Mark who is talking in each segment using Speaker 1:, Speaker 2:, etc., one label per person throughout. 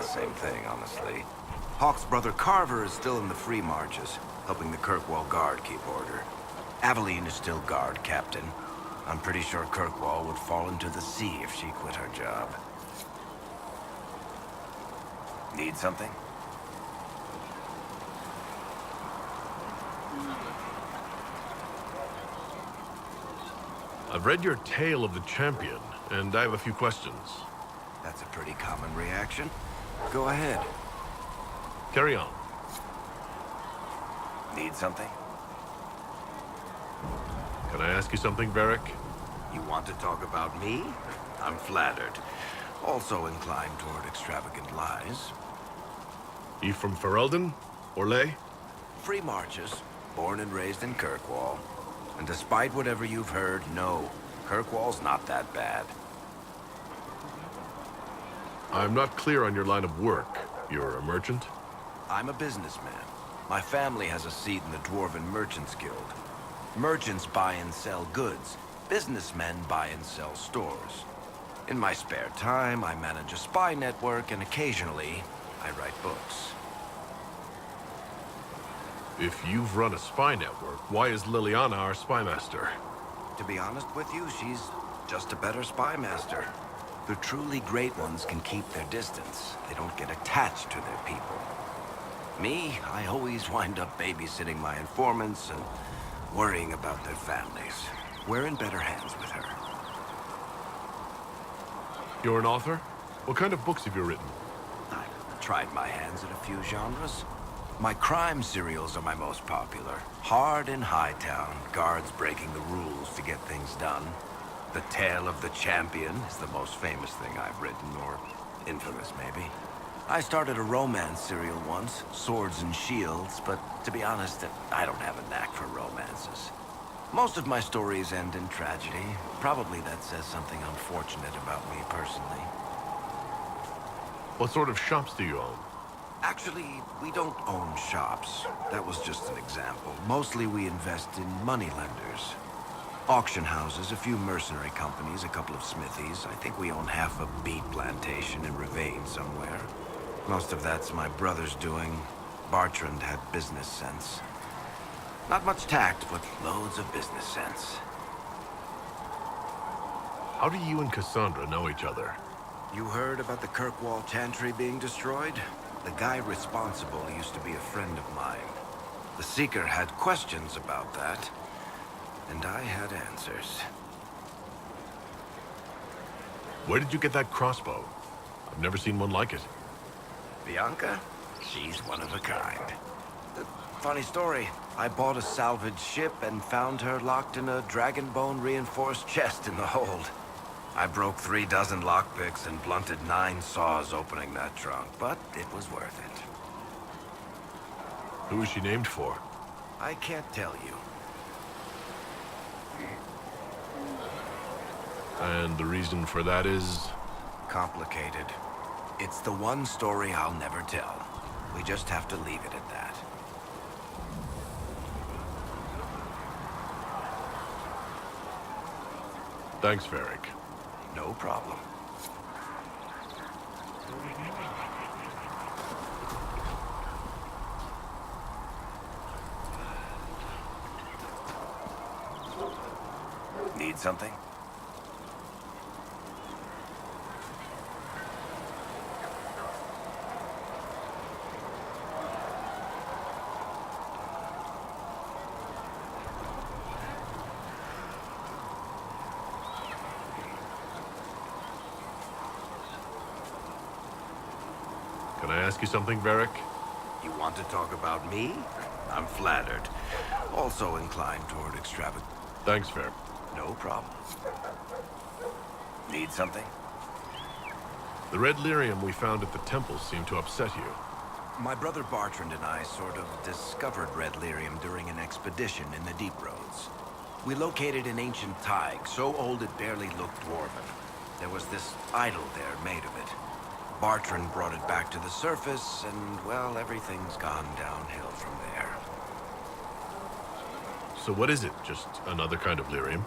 Speaker 1: same thing, honestly. Hawk's brother Carver is still in the free marches, helping the Kirkwall Guard keep order. Aveline is still guard captain. I'm pretty sure Kirkwall would fall into the sea if she quit her job. Need something?
Speaker 2: I've read your Tale of the Champion, and I have a few questions.
Speaker 1: That's a pretty common reaction. Go ahead.
Speaker 2: Carry on.
Speaker 1: Need something?
Speaker 2: Can I ask you something, Varric?
Speaker 1: You want to talk about me? I'm flattered. Also inclined toward extravagant lies.
Speaker 2: You from Ferelden? Orlais?
Speaker 1: Free marches, born and raised in Kirkwall. And despite whatever you've heard, no, Kirkwall's not that bad.
Speaker 2: I'm not clear on your line of work. You're a merchant?
Speaker 1: I'm a businessman. My family has a seat in the Dwarven Merchants Guild. Merchants buy and sell goods. Businessmen buy and sell stores. In my spare time, I manage a spy network, and occasionally, I write books.
Speaker 2: If you've run a spy network, why is Liliana our spy master?
Speaker 1: To be honest with you, she's just a better spy master. The truly great ones can keep their distance. They don't get attached to their people. Me, I always wind up babysitting my informants and worrying about their families. We're in better hands with her.
Speaker 2: You're an author? What kind of books have you written?
Speaker 1: I've tried my hands at a few genres. My crime serials are my most popular. Hard in Hightown, guards breaking the rules to get things done. The Tale of the Champion is the most famous thing I've written, or infamous maybe. I started a romance serial once, Swords and Shields, but to be honest, I don't have a knack for romances. Most of my stories end in tragedy. Probably that says something unfortunate about me personally.
Speaker 2: What sort of shops do you own?
Speaker 1: Actually, we don't own shops. That was just an example. Mostly we invest in moneylenders. Auction houses, a few mercenary companies, a couple of smithies. I think we own half a beet plantation in Ravane somewhere. Most of that's my brother's doing. Bartrand had business sense. Not much tact, but loads of business sense.
Speaker 2: How do you and Cassandra know each other?
Speaker 1: You heard about the Kirkwall Chantry being destroyed? The guy responsible used to be a friend of mine. The Seeker had questions about that, and I had answers.
Speaker 2: Where did you get that crossbow? I've never seen one like it.
Speaker 1: Bianca? She's one of a kind. Funny story. I bought a salvaged ship and found her locked in a dragonbone reinforced chest in the hold. I broke 3 dozen lockpicks and blunted 9 saws opening that trunk, but it was worth it.
Speaker 2: Who is she named for?
Speaker 1: I can't tell you.
Speaker 2: And the reason for that is?
Speaker 1: Complicated. It's the one story I'll never tell. We just have to leave it at that.
Speaker 2: Thanks, Varric.
Speaker 1: No problem. Need something?
Speaker 2: Can I ask you something, Varric?
Speaker 1: You want to talk about me? I'm flattered. Also inclined toward extravagant.
Speaker 2: Thanks, Varric.
Speaker 1: No problem. Need something?
Speaker 2: The red lyrium we found at the temple seemed to upset you.
Speaker 1: My brother Bartrand and I sort of discovered red lyrium during an expedition in the Deep Roads. We located an ancient thaig, so old it barely looked dwarven. There was this idol there made of it. Bartrand brought it back to the surface, and, well, everything's gone downhill from there.
Speaker 2: So what is it? Just another kind of lyrium?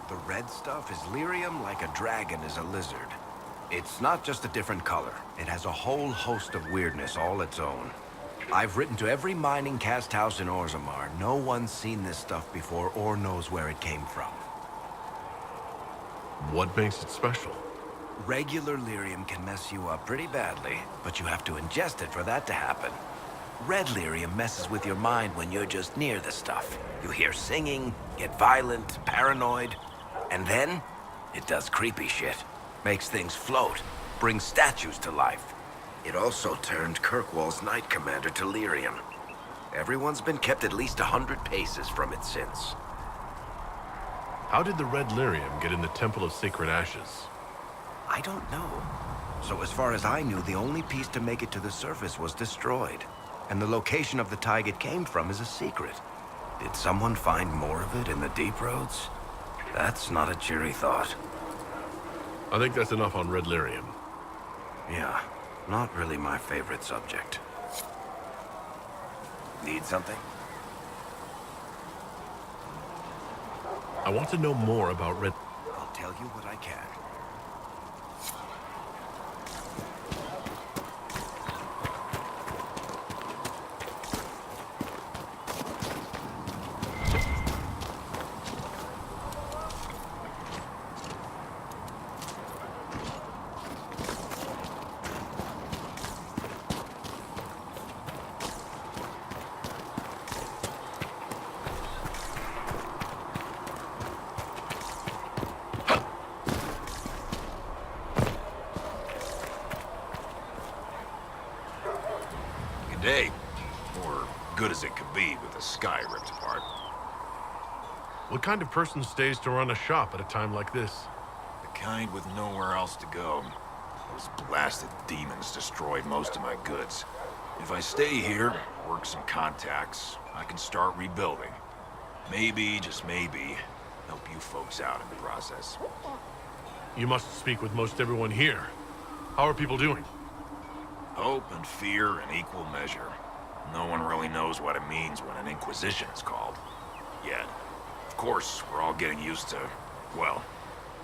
Speaker 1: The red stuff is lyrium like a dragon is a lizard. It's not just a different color. It has a whole host of weirdness all its own. I've written to every mining cast house in Orzammar. No one's seen this stuff before or knows where it came from.
Speaker 2: What makes it special?
Speaker 1: Regular lyrium can mess you up pretty badly, but you have to ingest it for that to happen. Red lyrium messes with your mind when you're just near the stuff. You hear singing, get violent, paranoid, and then it does creepy shit. Makes things float, brings statues to life. It also turned Kirkwall's Knight Commander to lyrium. Everyone's been kept at least 100 paces from it since.
Speaker 2: How did the red lyrium get in the Temple of Sacred Ashes?
Speaker 1: I don't know. So as far as I knew, the only piece to make it to the surface was destroyed. And the location of the tide it came from is a secret. Did someone find more of it in the deep roads? That's not a cheery thought.
Speaker 2: I think that's enough on red lyrium.
Speaker 1: Yeah, not really my favorite subject. Need something?
Speaker 2: I want to know more about red...
Speaker 1: I'll tell you what I can.
Speaker 3: Day. Or good as it could be with the sky ripped apart.
Speaker 2: What kind of person stays to run a shop at a time like this?
Speaker 3: The kind with nowhere else to go. Those blasted demons destroyed most of my goods. If I stay here, work some contacts, I can start rebuilding. Maybe, just maybe, help you folks out in the process.
Speaker 2: You must speak with most everyone here. How are people doing?
Speaker 3: Hope and fear in equal measure. No one really knows what it means when an Inquisition is called. Yet. Of course, we're all getting used to, well,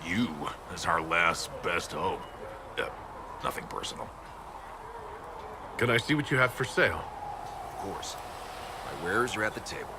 Speaker 3: you as our last best hope. Nothing personal.
Speaker 2: Can I see what you have for sale?
Speaker 3: Of course. My wares are at the table.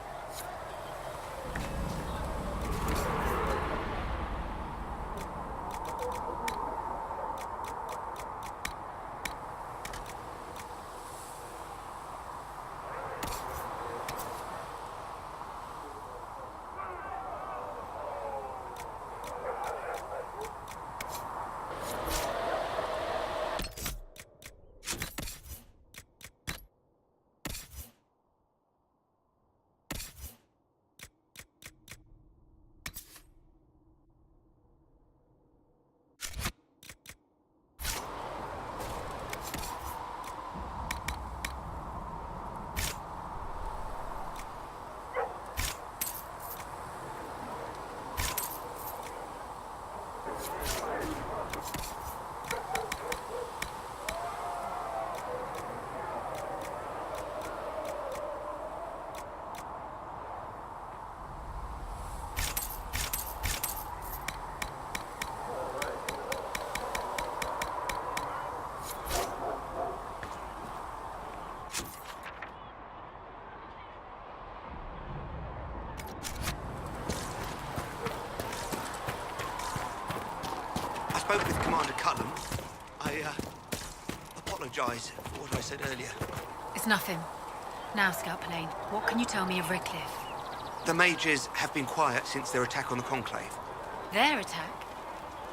Speaker 4: I spoke with Commander Cullen. I apologize for what I said earlier.
Speaker 5: It's nothing. Now, Scout Plane, what can you tell me of Redcliffe?
Speaker 4: The mages have been quiet since their attack on the Conclave.
Speaker 5: Their attack?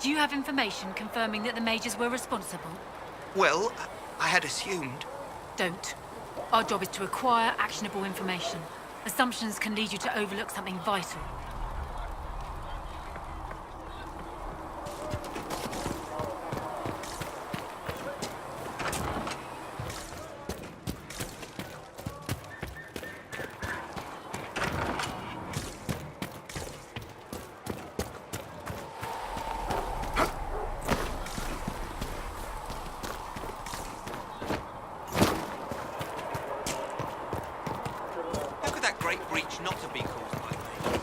Speaker 5: Do you have information confirming that the mages were responsible?
Speaker 4: Well, I had assumed.
Speaker 5: Don't. Our job is to acquire actionable information. Assumptions can lead you to overlook something vital.
Speaker 4: How could that great breach not have been caused by me?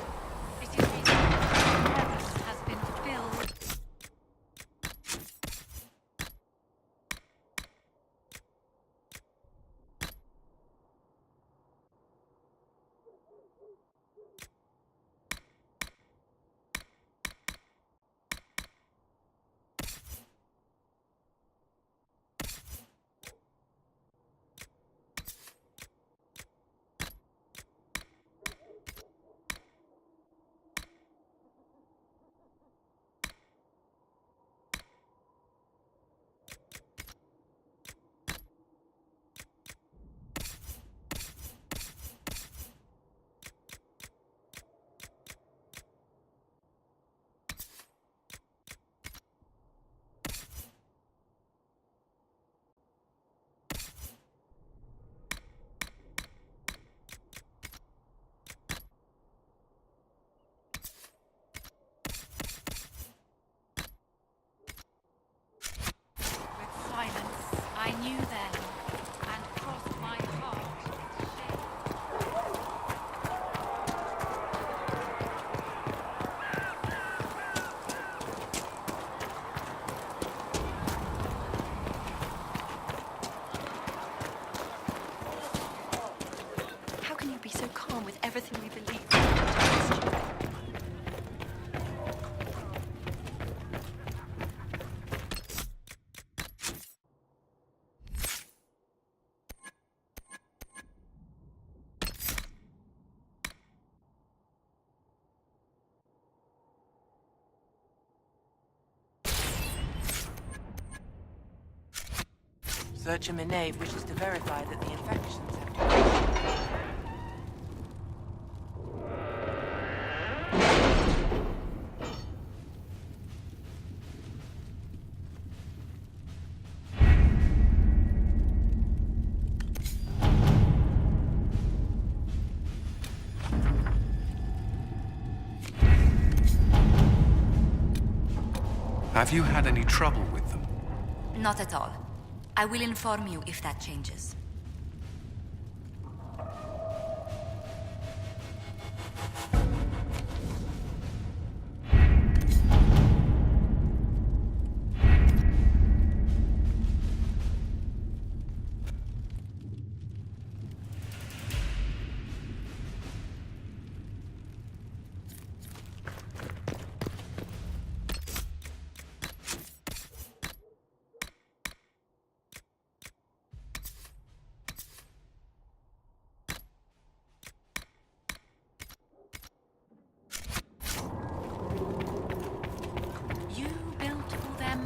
Speaker 6: everything we believe to trust you.
Speaker 7: Searcher Minave wishes to verify that the infections have...
Speaker 1: Have you had any trouble with them?
Speaker 6: Not at all. I will inform you if that changes.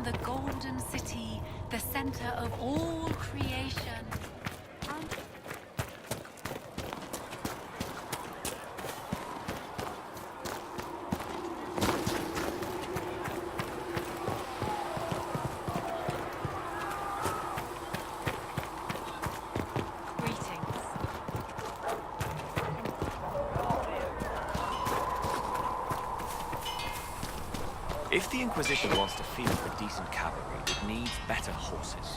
Speaker 5: The Golden City, the center of all creation.
Speaker 8: If the Inquisition wants to field a decent cavalry, it needs better horses.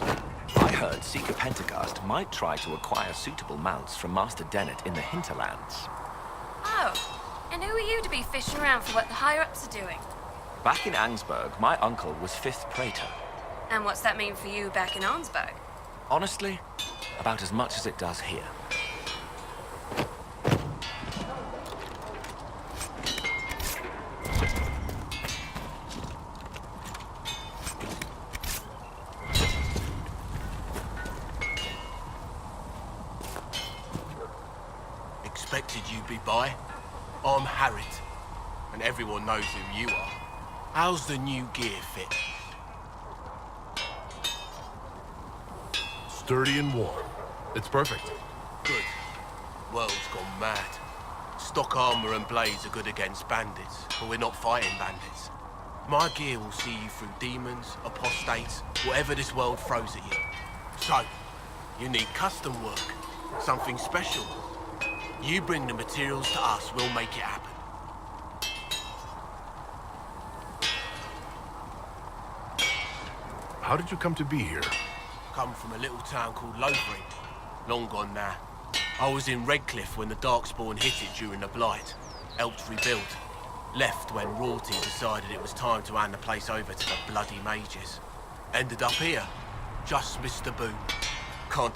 Speaker 8: I heard Seeker Pentecost might try to acquire suitable mounts from Master Dennett in the hinterlands.
Speaker 9: Oh, and who are you to be fishing around for what the higher-ups are doing?
Speaker 8: Back in Angsburg, my uncle was 5th Praetor.
Speaker 9: And what's that mean for you back in Arnsberg?
Speaker 8: Honestly, about as much as it does here.
Speaker 10: Expected you'd be by. I'm Harriet, and everyone knows who you are. How's the new gear fit?
Speaker 2: Sturdy and warm. It's perfect.
Speaker 10: Good. World's gone mad. Stock armor and blades are good against bandits, but we're not fighting bandits. My gear will see you through demons, apostates, whatever this world throws at you. So, you need custom work, something special. You bring the materials to us, we'll make it happen.
Speaker 2: How did you come to be here?
Speaker 10: Come from a little town called Lothering. Long gone now. I was in Redcliffe when the Darkspawn hit it during the Blight. Helped rebuild. Left when Rorty decided it was time to hand the place over to the bloody mages. Ended up here. Just missed the boom. Can't